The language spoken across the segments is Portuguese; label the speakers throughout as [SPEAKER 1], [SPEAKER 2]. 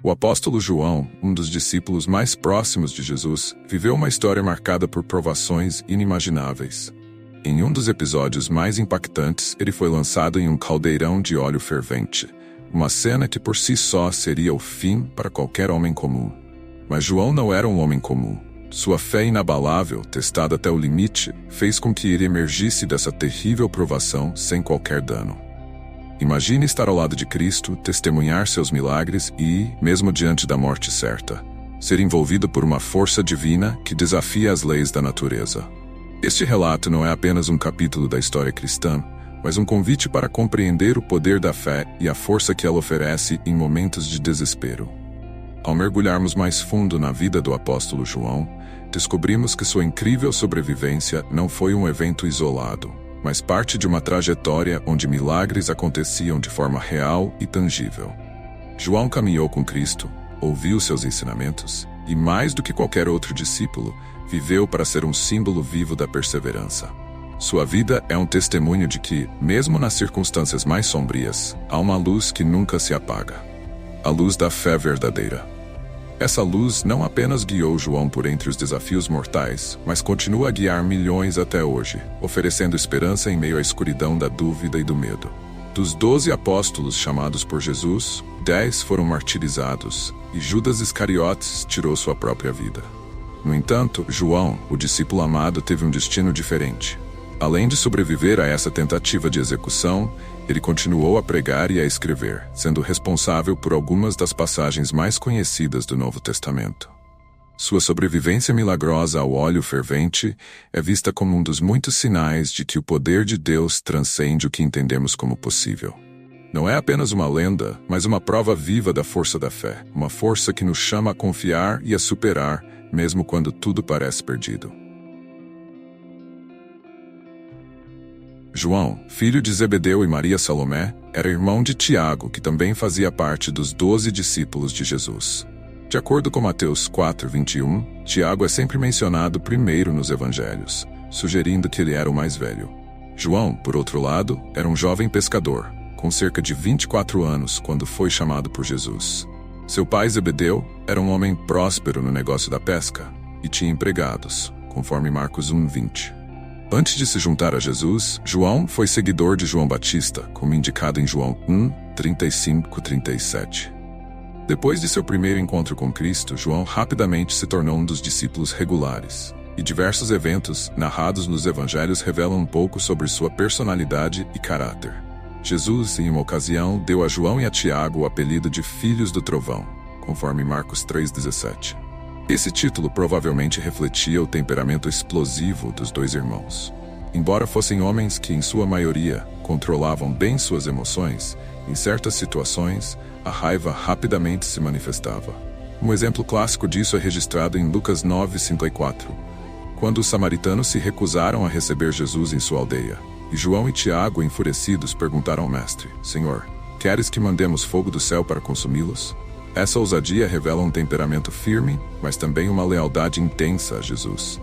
[SPEAKER 1] O apóstolo João, um dos discípulos mais próximos de Jesus, viveu uma história marcada por provações inimagináveis. Em um dos episódios mais impactantes, ele foi lançado em um caldeirão de óleo fervente, uma cena que por si só seria o fim para qualquer homem comum. Mas João não era um homem comum. Sua fé inabalável, testada até o limite, fez com que ele emergisse dessa terrível provação sem qualquer dano. Imagine estar ao lado de Cristo, testemunhar seus milagres e, mesmo diante da morte certa, ser envolvido por uma força divina que desafia as leis da natureza. Este relato não é apenas um capítulo da história cristã, mas um convite para compreender o poder da fé e a força que ela oferece em momentos de desespero. Ao mergulharmos mais fundo na vida do apóstolo João, descobrimos que sua incrível sobrevivência não foi um evento isolado, mas parte de uma trajetória onde milagres aconteciam de forma real e tangível. João caminhou com Cristo, ouviu seus ensinamentos e, mais do que qualquer outro discípulo, viveu para ser um símbolo vivo da perseverança. Sua vida é um testemunho de que, mesmo nas circunstâncias mais sombrias, há uma luz que nunca se apaga. A luz da fé verdadeira. Essa luz não apenas guiou João por entre os desafios mortais, mas continua a guiar milhões até hoje, oferecendo esperança em meio à escuridão da dúvida e do medo. Dos 12 apóstolos chamados por Jesus, 10 foram martirizados, e Judas Iscariotes tirou sua própria vida. No entanto, João, o discípulo amado, teve um destino diferente. Além de sobreviver a essa tentativa de execução, ele continuou a pregar e a escrever, sendo responsável por algumas das passagens mais conhecidas do Novo Testamento. Sua sobrevivência milagrosa ao óleo fervente é vista como um dos muitos sinais de que o poder de Deus transcende o que entendemos como possível. Não é apenas uma lenda, mas uma prova viva da força da fé, uma força que nos chama a confiar e a superar, mesmo quando tudo parece perdido. João, filho de Zebedeu e Maria Salomé, era irmão de Tiago, que também fazia parte dos 12 discípulos de Jesus. De acordo com Mateus 4:21, Tiago é sempre mencionado primeiro nos evangelhos, sugerindo que ele era o mais velho. João, por outro lado, era um jovem pescador, com cerca de 24 anos quando foi chamado por Jesus. Seu pai Zebedeu era um homem próspero no negócio da pesca e tinha empregados, conforme Marcos 1:20. Antes de se juntar a Jesus, João foi seguidor de João Batista, como indicado em João 1:35-37. Depois de seu primeiro encontro com Cristo, João rapidamente se tornou um dos discípulos regulares, e diversos eventos narrados nos evangelhos revelam um pouco sobre sua personalidade e caráter. Jesus, em uma ocasião, deu a João e a Tiago o apelido de Filhos do Trovão, conforme Marcos 3:17. Esse título provavelmente refletia o temperamento explosivo dos dois irmãos. Embora fossem homens que, em sua maioria, controlavam bem suas emoções, em certas situações, a raiva rapidamente se manifestava. Um exemplo clássico disso é registrado em Lucas 9:54, quando os samaritanos se recusaram a receber Jesus em sua aldeia. E João e Tiago, enfurecidos, perguntaram ao mestre: Senhor, queres que mandemos fogo do céu para consumi-los? Essa ousadia revela um temperamento firme, mas também uma lealdade intensa a Jesus.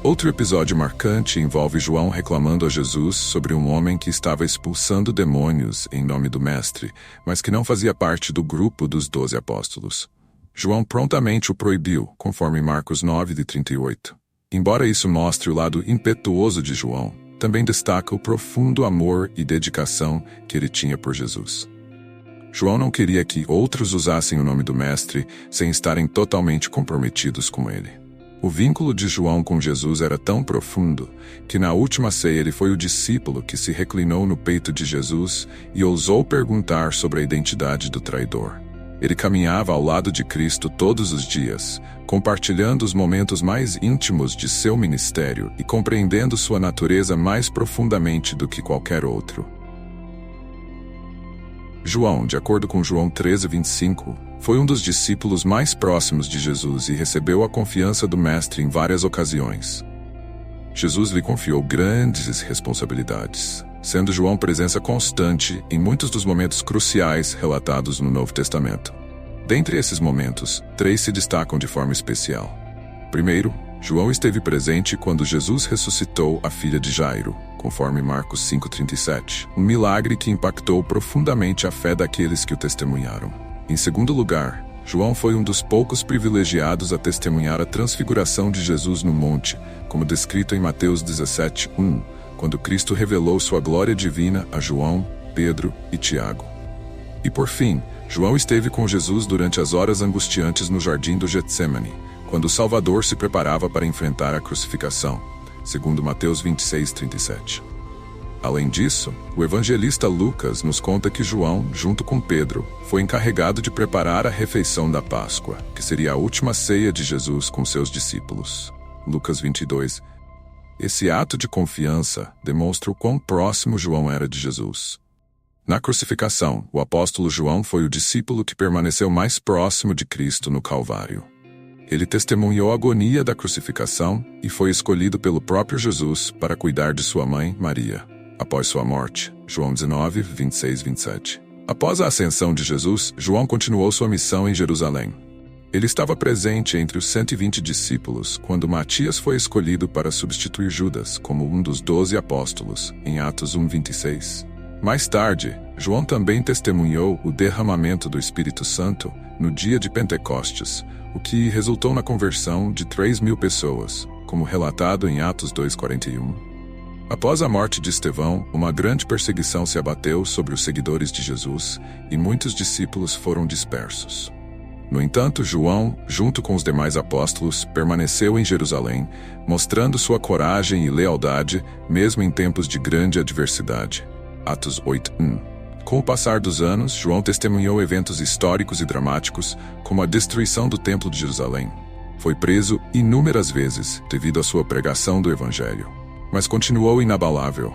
[SPEAKER 1] Outro episódio marcante envolve João reclamando a Jesus sobre um homem que estava expulsando demônios em nome do Mestre, mas que não fazia parte do grupo dos 12 apóstolos. João prontamente o proibiu, conforme Marcos 9:38. Embora isso mostre o lado impetuoso de João, também destaca o profundo amor e dedicação que ele tinha por Jesus. João não queria que outros usassem o nome do Mestre sem estarem totalmente comprometidos com ele. O vínculo de João com Jesus era tão profundo que na última ceia ele foi o discípulo que se reclinou no peito de Jesus e ousou perguntar sobre a identidade do traidor. Ele caminhava ao lado de Cristo todos os dias, compartilhando os momentos mais íntimos de seu ministério e compreendendo sua natureza mais profundamente do que qualquer outro. João, de acordo com João 13:25, foi um dos discípulos mais próximos de Jesus e recebeu a confiança do Mestre em várias ocasiões. Jesus lhe confiou grandes responsabilidades, sendo João presença constante em muitos dos momentos cruciais relatados no Novo Testamento. Dentre esses momentos, 3 se destacam de forma especial. Primeiro, João esteve presente quando Jesus ressuscitou a filha de Jairo, conforme Marcos 5:37, um milagre que impactou profundamente a fé daqueles que o testemunharam. Em segundo lugar, João foi um dos poucos privilegiados a testemunhar a transfiguração de Jesus no monte, como descrito em Mateus 17:1, quando Cristo revelou sua glória divina a João, Pedro e Tiago. E por fim, João esteve com Jesus durante as horas angustiantes no jardim do Getsêmani, quando o Salvador se preparava para enfrentar a crucificação, segundo Mateus 26:37. Além disso, o evangelista Lucas nos conta que João, junto com Pedro, foi encarregado de preparar a refeição da Páscoa, que seria a última ceia de Jesus com seus discípulos. Lucas 22. Esse ato de confiança demonstra o quão próximo João era de Jesus. Na crucificação, o apóstolo João foi o discípulo que permaneceu mais próximo de Cristo no Calvário. Ele testemunhou a agonia da crucificação e foi escolhido pelo próprio Jesus para cuidar de sua mãe, Maria, após sua morte. João 19, 26, 27. Após a ascensão de Jesus, João continuou sua missão em Jerusalém. Ele estava presente entre os 120 discípulos quando Matias foi escolhido para substituir Judas como um dos 12 apóstolos, em Atos 1:26. Mais tarde, João também testemunhou o derramamento do Espírito Santo no dia de Pentecostes, o que resultou na conversão de 3.000 pessoas, como relatado em Atos 2:41. Após a morte de Estevão, uma grande perseguição se abateu sobre os seguidores de Jesus e muitos discípulos foram dispersos. No entanto, João, junto com os demais apóstolos, permaneceu em Jerusalém, mostrando sua coragem e lealdade, mesmo em tempos de grande adversidade. Atos 8:1. Com o passar dos anos, João testemunhou eventos históricos e dramáticos, como a destruição do Templo de Jerusalém. Foi preso inúmeras vezes devido à sua pregação do Evangelho, mas continuou inabalável.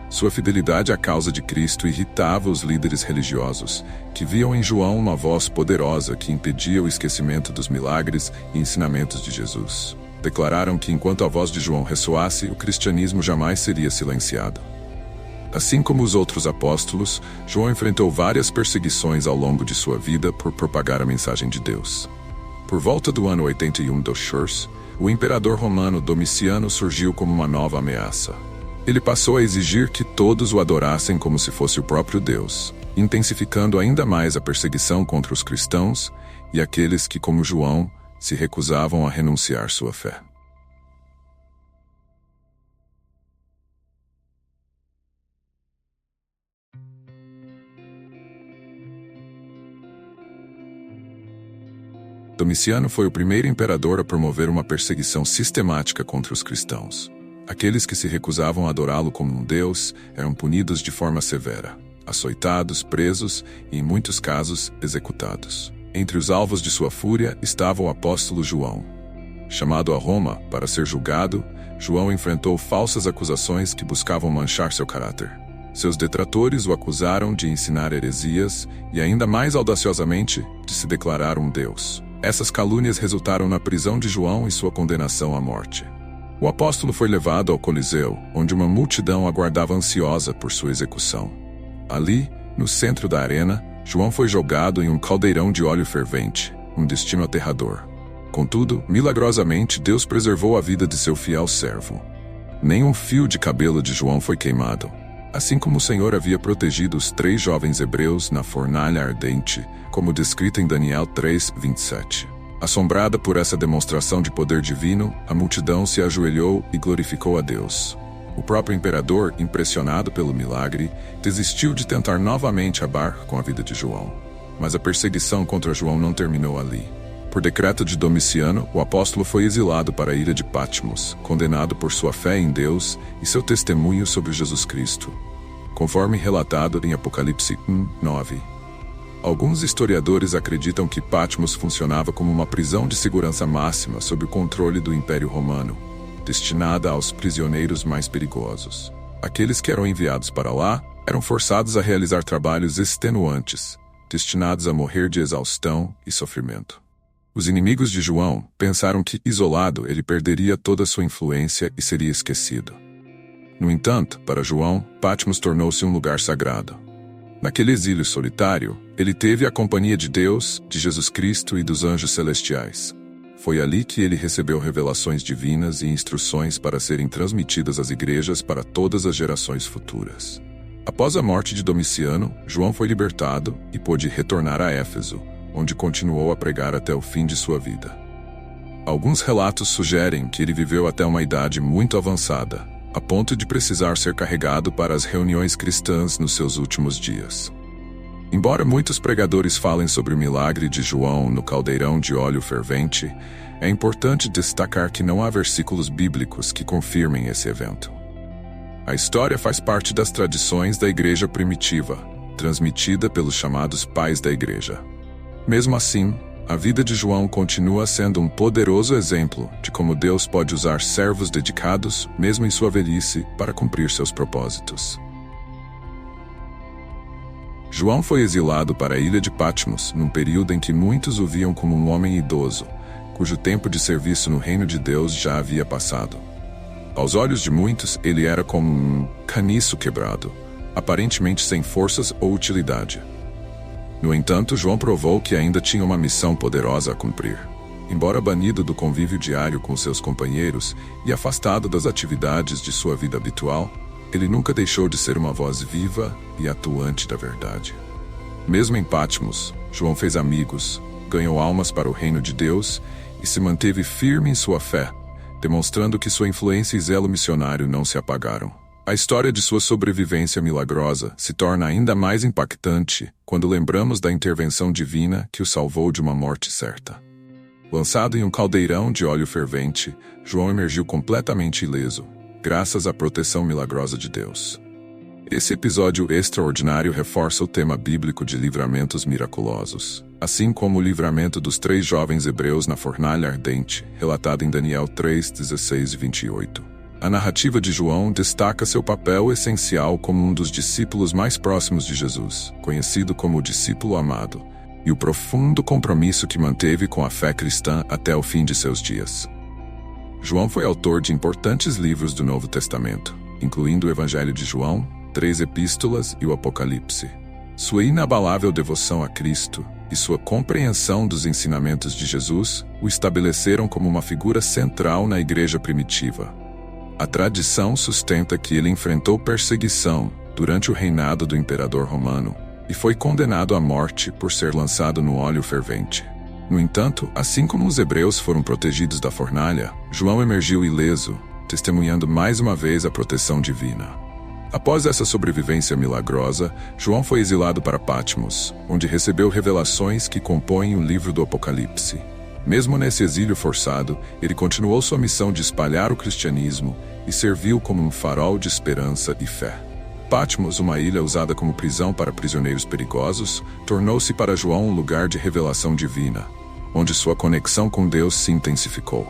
[SPEAKER 1] Sua fidelidade à causa de Cristo irritava os líderes religiosos, que viam em João uma voz poderosa que impedia o esquecimento dos milagres e ensinamentos de Jesus. Declararam que enquanto a voz de João ressoasse, o cristianismo jamais seria silenciado. Assim como os outros apóstolos, João enfrentou várias perseguições ao longo de sua vida por propagar a mensagem de Deus. Por volta do ano 81 d.C., o imperador romano Domiciano surgiu como uma nova ameaça. Ele passou a exigir que todos o adorassem como se fosse o próprio Deus, intensificando ainda mais a perseguição contra os cristãos e aqueles que, como João, se recusavam a renunciar sua fé. Domiciano foi o primeiro imperador a promover uma perseguição sistemática contra os cristãos. Aqueles que se recusavam a adorá-lo como um deus eram punidos de forma severa, açoitados, presos e, em muitos casos, executados. Entre os alvos de sua fúria estava o apóstolo João. Chamado a Roma para ser julgado, João enfrentou falsas acusações que buscavam manchar seu caráter. Seus detratores o acusaram de ensinar heresias e, ainda mais audaciosamente, de se declarar um deus. Essas calúnias resultaram na prisão de João e sua condenação à morte. O apóstolo foi levado ao Coliseu, onde uma multidão aguardava ansiosa por sua execução. Ali, no centro da arena, João foi jogado em um caldeirão de óleo fervente, um destino aterrador. Contudo, milagrosamente, Deus preservou a vida de seu fiel servo. Nem um fio de cabelo de João foi queimado, assim como o Senhor havia protegido os 3 jovens hebreus na fornalha ardente, como descrito em Daniel 3:27. Assombrada por essa demonstração de poder divino, a multidão se ajoelhou e glorificou a Deus. O próprio imperador, impressionado pelo milagre, desistiu de tentar novamente acabar com a vida de João. Mas a perseguição contra João não terminou ali. Por decreto de Domiciano, o apóstolo foi exilado para a ilha de Patmos, condenado por sua fé em Deus e seu testemunho sobre Jesus Cristo, conforme relatado em Apocalipse 1:9. Alguns historiadores acreditam que Patmos funcionava como uma prisão de segurança máxima sob o controle do Império Romano, destinada aos prisioneiros mais perigosos. Aqueles que eram enviados para lá eram forçados a realizar trabalhos extenuantes, destinados a morrer de exaustão e sofrimento. Os inimigos de João pensaram que, isolado, ele perderia toda a sua influência e seria esquecido. No entanto, para João, Patmos tornou-se um lugar sagrado. Naquele exílio solitário, ele teve a companhia de Deus, de Jesus Cristo e dos anjos celestiais. Foi ali que ele recebeu revelações divinas e instruções para serem transmitidas às igrejas para todas as gerações futuras. Após a morte de Domiciano, João foi libertado e pôde retornar a Éfeso, onde continuou a pregar até o fim de sua vida. Alguns relatos sugerem que ele viveu até uma idade muito avançada, a ponto de precisar ser carregado para as reuniões cristãs nos seus últimos dias. Embora muitos pregadores falem sobre o milagre de João no caldeirão de óleo fervente, é importante destacar que não há versículos bíblicos que confirmem esse evento. A história faz parte das tradições da igreja primitiva, transmitida pelos chamados pais da igreja. Mesmo assim, a vida de João continua sendo um poderoso exemplo de como Deus pode usar servos dedicados, mesmo em sua velhice, para cumprir seus propósitos. João foi exilado para a ilha de Patmos num período em que muitos o viam como um homem idoso, cujo tempo de serviço no reino de Deus já havia passado. Aos olhos de muitos, ele era como um caniço quebrado, aparentemente sem forças ou utilidade. No entanto, João provou que ainda tinha uma missão poderosa a cumprir. Embora banido do convívio diário com seus companheiros e afastado das atividades de sua vida habitual, ele nunca deixou de ser uma voz viva e atuante da verdade. Mesmo em Patmos, João fez amigos, ganhou almas para o reino de Deus e se manteve firme em sua fé, demonstrando que sua influência e zelo missionário não se apagaram. A história de sua sobrevivência milagrosa se torna ainda mais impactante quando lembramos da intervenção divina que o salvou de uma morte certa. Lançado em um caldeirão de óleo fervente, João emergiu completamente ileso, graças à proteção milagrosa de Deus. Esse episódio extraordinário reforça o tema bíblico de livramentos miraculosos, assim como o livramento dos 3 jovens hebreus na fornalha ardente, relatado em Daniel 3, 16 e 28. A narrativa de João destaca seu papel essencial como um dos discípulos mais próximos de Jesus, conhecido como o discípulo amado, e o profundo compromisso que manteve com a fé cristã até o fim de seus dias. João foi autor de importantes livros do Novo Testamento, incluindo o Evangelho de João, 3 epístolas e o Apocalipse. Sua inabalável devoção a Cristo e sua compreensão dos ensinamentos de Jesus o estabeleceram como uma figura central na igreja primitiva. A tradição sustenta que ele enfrentou perseguição durante o reinado do imperador romano e foi condenado à morte por ser lançado no óleo fervente. No entanto, assim como os hebreus foram protegidos da fornalha, João emergiu ileso, testemunhando mais uma vez a proteção divina. Após essa sobrevivência milagrosa, João foi exilado para Patmos, onde recebeu revelações que compõem o livro do Apocalipse. Mesmo nesse exílio forçado, ele continuou sua missão de espalhar o cristianismo e serviu como um farol de esperança e fé. Patmos, uma ilha usada como prisão para prisioneiros perigosos, tornou-se para João um lugar de revelação divina, onde sua conexão com Deus se intensificou.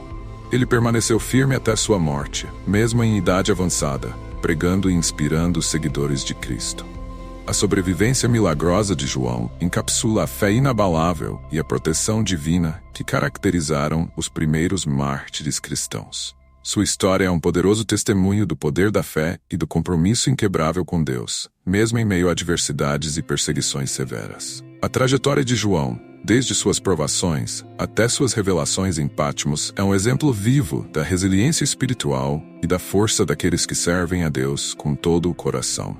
[SPEAKER 1] Ele permaneceu firme até sua morte, mesmo em idade avançada, pregando e inspirando os seguidores de Cristo. A sobrevivência milagrosa de João encapsula a fé inabalável e a proteção divina que caracterizaram os primeiros mártires cristãos. Sua história é um poderoso testemunho do poder da fé e do compromisso inquebrável com Deus, mesmo em meio a adversidades e perseguições severas. A trajetória de João, desde suas provações até suas revelações em Patmos, é um exemplo vivo da resiliência espiritual e da força daqueles que servem a Deus com todo o coração.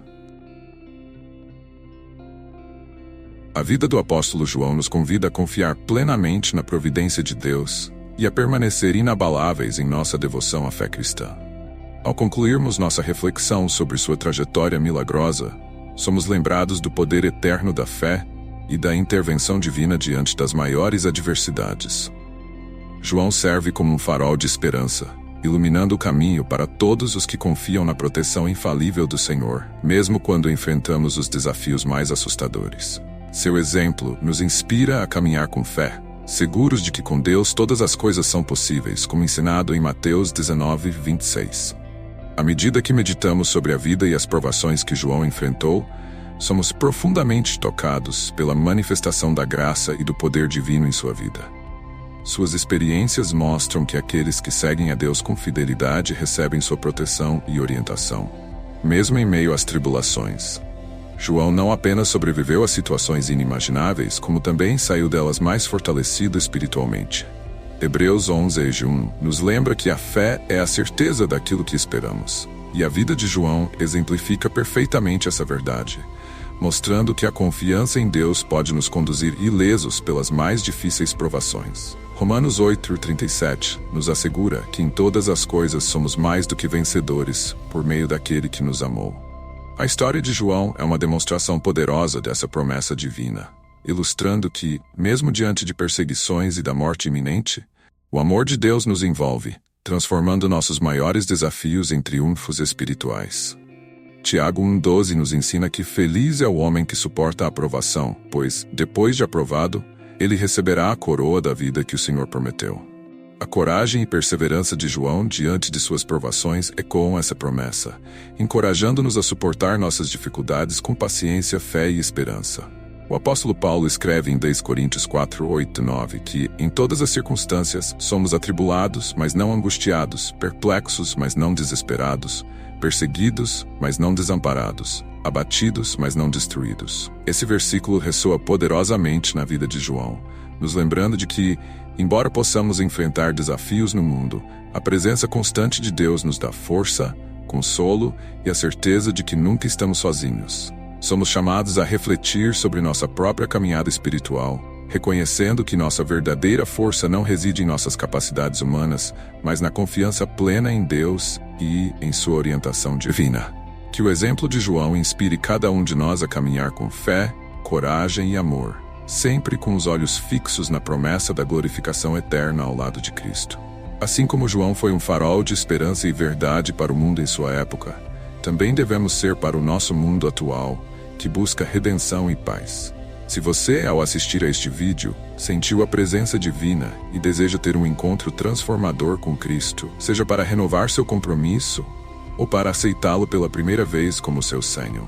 [SPEAKER 1] A vida do apóstolo João nos convida a confiar plenamente na providência de Deus e a permanecer inabaláveis em nossa devoção à fé cristã. Ao concluirmos nossa reflexão sobre sua trajetória milagrosa, somos lembrados do poder eterno da fé e da intervenção divina diante das maiores adversidades. João serve como um farol de esperança, iluminando o caminho para todos os que confiam na proteção infalível do Senhor, mesmo quando enfrentamos os desafios mais assustadores. Seu exemplo nos inspira a caminhar com fé, seguros de que com Deus todas as coisas são possíveis, como ensinado em Mateus 19, 26. À medida que meditamos sobre a vida e as provações que João enfrentou, somos profundamente tocados pela manifestação da graça e do poder divino em sua vida. Suas experiências mostram que aqueles que seguem a Deus com fidelidade recebem sua proteção e orientação, mesmo em meio às tribulações. João não apenas sobreviveu a situações inimagináveis, como também saiu delas mais fortalecido espiritualmente. Hebreus 11:1 nos lembra que a fé é a certeza daquilo que esperamos, E a vida de João exemplifica perfeitamente essa verdade, mostrando que a confiança em Deus pode nos conduzir ilesos pelas mais difíceis provações. Romanos 8:37 nos assegura que em todas as coisas somos mais do que vencedores por meio daquele que nos amou. A história de João é uma demonstração poderosa dessa promessa divina, ilustrando que, mesmo diante de perseguições e da morte iminente, o amor de Deus nos envolve, transformando nossos maiores desafios em triunfos espirituais. Tiago 1:12 nos ensina que feliz é o homem que suporta a aprovação, pois, depois de aprovado, ele receberá a coroa da vida que o Senhor prometeu. A coragem e perseverança de João diante de suas provações ecoam essa promessa, encorajando-nos a suportar nossas dificuldades com paciência, fé e esperança. O apóstolo Paulo escreve em 2 Coríntios 4:8-9 que, em todas as circunstâncias, somos atribulados, mas não angustiados, perplexos, mas não desesperados, perseguidos, mas não desamparados, abatidos, mas não destruídos. Esse versículo ressoa poderosamente na vida de João, nos lembrando de que, embora possamos enfrentar desafios no mundo, a presença constante de Deus nos dá força, consolo e a certeza de que nunca estamos sozinhos. Somos chamados a refletir sobre nossa própria caminhada espiritual, reconhecendo que nossa verdadeira força não reside em nossas capacidades humanas, mas na confiança plena em Deus e em sua orientação divina. Que o exemplo de João inspire cada um de nós a caminhar com fé, coragem e amor, sempre com os olhos fixos na promessa da glorificação eterna ao lado de Cristo. Assim como João foi um farol de esperança e verdade para o mundo em sua época, também devemos ser para o nosso mundo atual, que busca redenção e paz. Se você, ao assistir a este vídeo, sentiu a presença divina e deseja ter um encontro transformador com Cristo, seja para renovar seu compromisso ou para aceitá-lo pela primeira vez como seu Senhor,